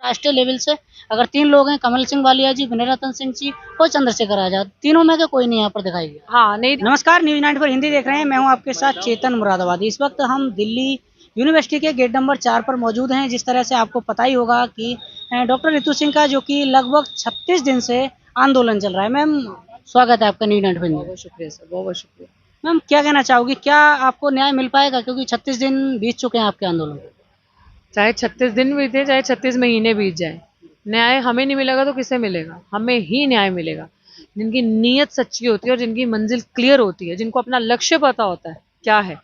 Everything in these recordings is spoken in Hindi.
राष्ट्रीय लेवल से अगर 3 लोग हैं, कमल सिंह वालिया जी, विनय रतन सिंह जी और चंद्रशेखर आजाद, तीनों में से कोई नहीं यहाँ पर दिखाई दिया। हाँ नहीं। नमस्कार, न्यूज़ 9 पर हिंदी देख रहे हैं। मैं हूं आपके साथ चेतन मुरादाबादी। इस वक्त हम दिल्ली यूनिवर्सिटी के गेट नंबर 4 पर मौजूद हैं। जिस तरह से आपको पता ही होगा कि डॉक्टर रितु सिंह का जो कि लगभग 36 दिन से आंदोलन चल रहा है। मैम, स्वागत है आपका न्यूज़ 9 पर। बहुत बहुत शुक्रिया सर, बहुत बहुत शुक्रिया। मैम, क्या कहना चाहोगी, क्या आपको न्याय मिल पाएगा, क्योंकि 36 दिन बीत चुके हैं आपके आंदोलन को? चाहे 36 दिन बीते, चाहे 36 महीने बीत जाए, न्याय हमें नहीं मिलेगा तो किसे मिलेगा? हमें ही न्याय मिलेगा। जिनकी नीयत सच्ची होती है और जिनकी मंजिल क्लियर होती है, जिनको अपना लक्ष्य पता होता है क्या है,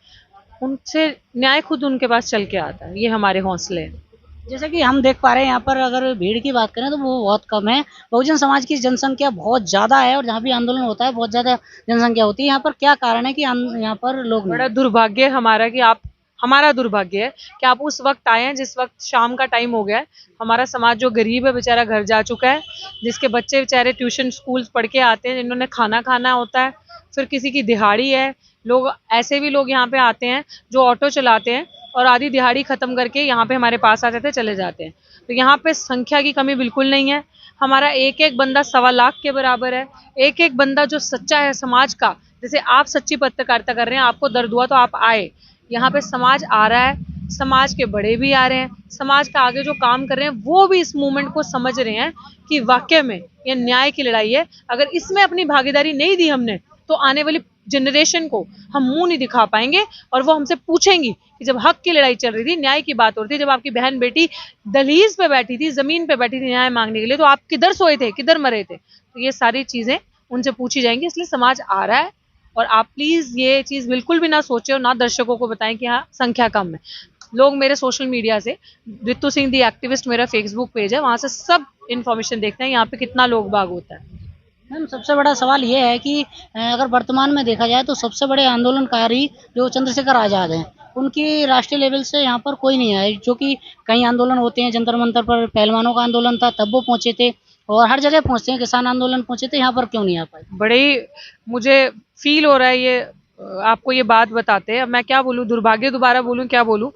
उनसे न्याय खुद उनके पास चल के आता है। ये हमारे हौसले हैं। जैसे कि हम देख पा रहे हैं यहाँ पर, अगर भीड़ की बात करें तो वो बहुत कम है। बहुजन समाज की जनसंख्या बहुत ज़्यादा है और जहाँ भी आंदोलन होता है बहुत ज़्यादा जनसंख्या होती है। यहाँ पर क्या कारण है कि यहाँ पर लोग नहीं? बड़ा दुर्भाग्य है हमारा कि आप हमारा दुर्भाग्य है कि आप उस वक्त आए हैं जिस वक्त शाम का टाइम हो गया है। हमारा समाज जो गरीब है बेचारा घर जा चुका है, जिसके बच्चे बेचारे ट्यूशन स्कूल पढ़ के आते हैं, जिन्होंने खाना खाना होता है, फिर किसी की दिहाड़ी है। लोग ऐसे भी लोग यहाँ पे आते हैं जो ऑटो चलाते हैं और आधी दिहाड़ी खत्म करके यहाँ पे हमारे पास आ जाते हैं, चले जाते हैं। तो यहाँ पे संख्या की कमी बिल्कुल नहीं है। हमारा एक एक बंदा 1.25 लाख के बराबर है। एक एक बंदा जो सच्चा है समाज का, जैसे आप सच्ची पत्रकारिता कर रहे हैं, आपको दर्द हुआ तो आप आए। यहाँ पे समाज आ रहा है, समाज के बड़े भी आ रहे हैं, समाज का आगे जो काम कर रहे हैं वो भी इस मूवमेंट को समझ रहे हैं कि वाकई में ये न्याय की लड़ाई है। अगर इसमें अपनी भागीदारी नहीं दी हमने तो आने वाली जनरेशन को हम मुंह नहीं दिखा पाएंगे और वो हमसे पूछेंगी कि जब हक की लड़ाई चल रही थी, न्याय की बात हो रही थी, जब आपकी बहन बेटी दहलीज पे बैठी थी, जमीन पे बैठी थी न्याय मांगने के लिए, तो आप किधर सोए थे, किधर मरे थे? तो ये सारी चीजें उनसे पूछी जाएंगी। इसलिए समाज आ रहा है और आप प्लीज ये चीज बिल्कुल भी ना सोचे और ना दर्शकों को बताएं कि हाँ संख्या कम है। लोग मेरे सोशल मीडिया से, रितु सिंह दी एक्टिविस्ट मेरा फेसबुक पेज है, वहां से सब इन्फॉर्मेशन देखते हैं यहाँ पे कितना लोग बाग होता है। मैम, सबसे बड़ा सवाल ये है कि अगर वर्तमान में देखा जाए तो सबसे बड़े आंदोलनकारी जो चंद्रशेखर आज़ाद हैं, उनकी राष्ट्रीय लेवल से यहाँ पर कोई नहीं आया। जो कि कई आंदोलन होते हैं, जंतर मंतर पर पहलवानों का आंदोलन था तब वो पहुंचे थे और हर जगह पहुंचते हैं, किसान आंदोलन पहुंचे थे, यहाँ पर क्यों नहीं आ पाए? बड़े ही मुझे फील हो रहा है ये आपको ये बात बताते हैं। अब मैं क्या बोलूं, दुर्भाग्य दोबारा बोलूं, क्या बोलूं।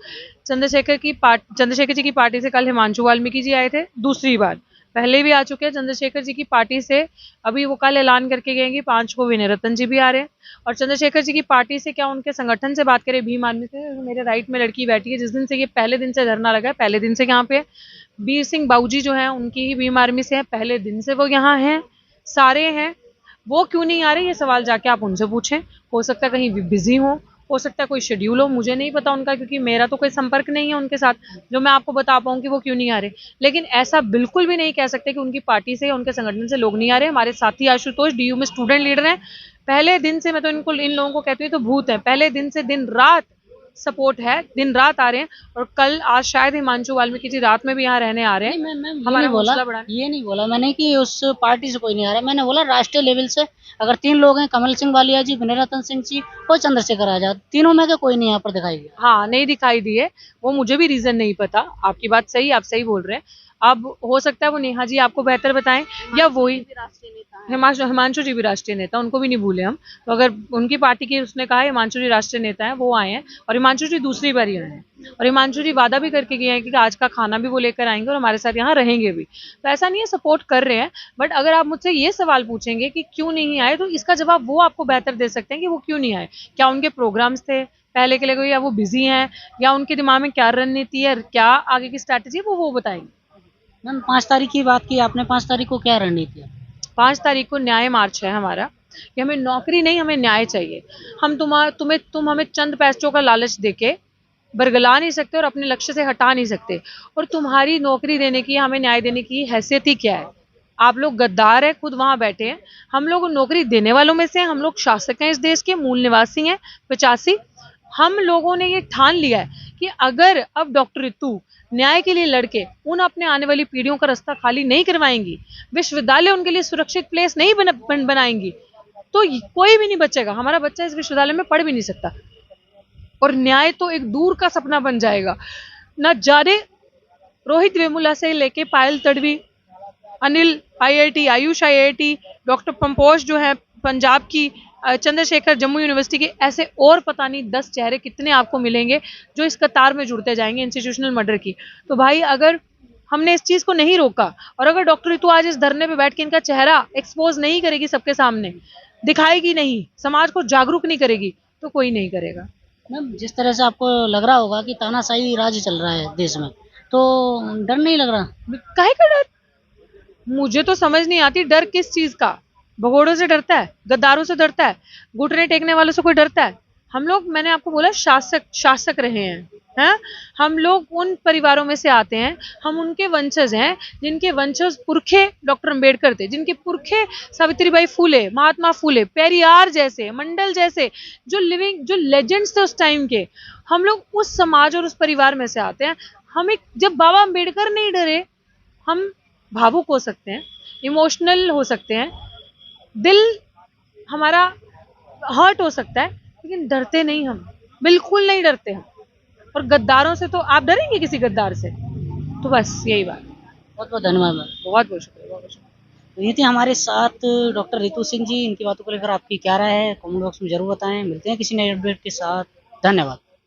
चंद्रशेखर जी की पार्टी से कल हिमांशु वाल्मीकि जी आए थे, दूसरी बार। पहले भी आ चुके हैं चंद्रशेखर जी की पार्टी से। अभी वो कल ऐलान करके गए कि 5 को विनय रतन जी भी आ रहे हैं। और चंद्रशेखर जी की पार्टी से क्या, उनके संगठन से बात करें, भीम आर्मी से, मेरे राइट में लड़की बैठी है, जिस दिन से ये पहले दिन से धरना लगा है, पहले दिन से यहाँ पे वीर सिंह बाबूजी जो है उनकी ही भीम आर्मी से है, पहले दिन से वो यहाँ हैं, सारे हैं। वो क्यों नहीं आ रहे, ये सवाल जाके आप उनसे पूछें। हो सकता है कहीं बिजी हो सकता है कोई शेड्यूल हो, मुझे नहीं पता उनका, क्योंकि मेरा तो कोई संपर्क नहीं है उनके साथ जो मैं आपको बता पाऊँ कि वो क्यों नहीं आ रहे। लेकिन ऐसा बिल्कुल भी नहीं कह सकते कि उनकी पार्टी से या उनके संगठन से लोग नहीं आ रहे। हमारे साथी आशुतोष डीयू में स्टूडेंट लीडर हैं, पहले दिन से, मैं तो इन लोगों को कहती हूँ तो भूत है, पहले दिन से दिन रात सपोर्ट है, दिन रात आ रहे हैं। और कल आज शायद हिमांशु वाल्मीकि जी रात में भी यहाँ रहने आ रहे हैं। मैम, हमारा हौसला बढ़ाने। ये नहीं बोला मैंने कि उस पार्टी से कोई नहीं आ रहा। मैंने बोला राष्ट्रीय लेवल से अगर 3 लोग हैं, कमल सिंह वालिया जी, विनय रतन सिंह जी और चंद्रशेखर आजाद, तीनों में से कोई नहीं यहाँ पर दिखाई दिया। हाँ नहीं दिखाई दिए, वो मुझे भी रीजन नहीं पता। आपकी बात सही, आप सही बोल रहे हैं। अब हो सकता है वो नेहा जी आपको बेहतर बताएं, या वही हिमांशु जी भी राष्ट्रीय नेता, उनको भी नहीं भूले हम। तो अगर उनकी पार्टी की, उसने कहा हिमांशु जी राष्ट्रीय नेता हैं, वो आए हैं। और हिमांशु जी दूसरी बार ही आए हैं और हिमांशु जी वादा भी करके गए हैं कि आज का खाना भी वो लेकर आएंगे और हमारे साथ यहाँ रहेंगे भी। तो ऐसा नहीं है, सपोर्ट कर रहे हैं। बट अगर आप मुझसे ये सवाल पूछेंगे कि क्यों नहीं आए, तो इसका जवाब वो आपको बेहतर दे सकते हैं कि वो क्यों नहीं आए। क्या उनके प्रोग्राम्स थे पहले के लिए कोई, या वो बिजी हैं, या उनके दिमाग में क्या रणनीति है, क्या आगे की स्ट्रैटेजी है, वो बताएंगे। मैम, 5 तारीख की बात की आपने, 5 तारीख को क्या रणनीति है? 5 तारीख को न्याय मार्च है हमारा, कि हमें नौकरी नहीं, हमें न्याय चाहिए। हम तुम हमें चंद पैसों का लालच देके बरगला नहीं सकते और अपने लक्ष्य से हटा नहीं सकते। और तुम्हारी नौकरी देने की, हमें न्याय देने की हैसियत ही क्या है? आप लोग गद्दार हैं, खुद वहां बैठे हैं। हम लोग नौकरी देने वालों में से हैं, हम लोग शासक हैं इस देश के, मूल निवासी हैं 85। हम लोगों ने ये ठान लिया है कि अगर अब डॉक्टर रितु न्याय के लिए लड़के उन अपने आने वाली पीढ़ियों का रास्ता खाली नहीं करवाएंगी, विश्वविद्यालय उनके लिए सुरक्षित प्लेस नहीं बनाएंगी, तो कोई भी नहीं बचेगा। हमारा बच्चा इस विश्वविद्यालय में पढ़ भी नहीं सकता और न्याय तो एक दूर का सपना बन जाएगा। न जाने रोहित वेमुला से लेके Payal Tadvi, Anil IIT, Ayush IIT, doctor पंपोज जो है पंजाब की, चंद्रशेखर जम्मू यूनिवर्सिटी के, ऐसे और पता नहीं 10 चेहरे कितने आपको मिलेंगे जो इस कतार में जुड़ते जाएंगे इंस्टीट्यूशनल मर्डर की। तो भाई अगर हमने इस चीज को नहीं रोका। और अगर डॉक्टर रितु आज इस धरने पे बैठ के इनका चेहरा एक्सपोज नहीं करेगी सबके सामने, दिखाएगी नहीं, समाज को जागरूक नहीं करेगी, तो कोई नहीं करेगा। मैम जिस तरह से आपको लग रहा होगा कि तानाशाही राज चल रहा है देश में, तो डर नहीं लग रहा? काहे का डर? मुझे तो समझ नहीं आती डर किस चीज का। भगोड़ों से डरता है, गद्दारों से डरता है, घुटने टेकने वालों से कोई डरता है? हम लोग, मैंने आपको बोला, शासक रहे हैं। हम लोग उन परिवारों में से आते हैं, हम उनके वंशज हैं जिनके वंशज पुरखे डॉक्टर अंबेडकर थे, जिनके पुरखे सावित्रीबाई फूले, महात्मा फूले, पेरियार जैसे, मंडल जैसे जो लेजेंड्स थे उस टाइम के। हम लोग उस समाज और उस परिवार में से आते हैं। जब बाबा अंबेडकर नहीं डरे, हम भावुक हो सकते हैं, इमोशनल हो सकते हैं, दिल हमारा हर्ट हो सकता है, लेकिन डरते नहीं हम, बिल्कुल नहीं डरते हम। और गद्दारों से तो आप डरेंगे किसी गद्दार से? तो बस यही बात। बहुत बहुत धन्यवाद मैम। बहुत बहुत शुक्रिया, बहुत बहुत शुक्रिया। तो ये थी हमारे साथ डॉक्टर रितु सिंह जी। इनकी बातों को लेकर आपकी क्या राय है कमेंट बॉक्स में जरूर बताएं। मिलते हैं किसी नए अपडेट के साथ। धन्यवाद।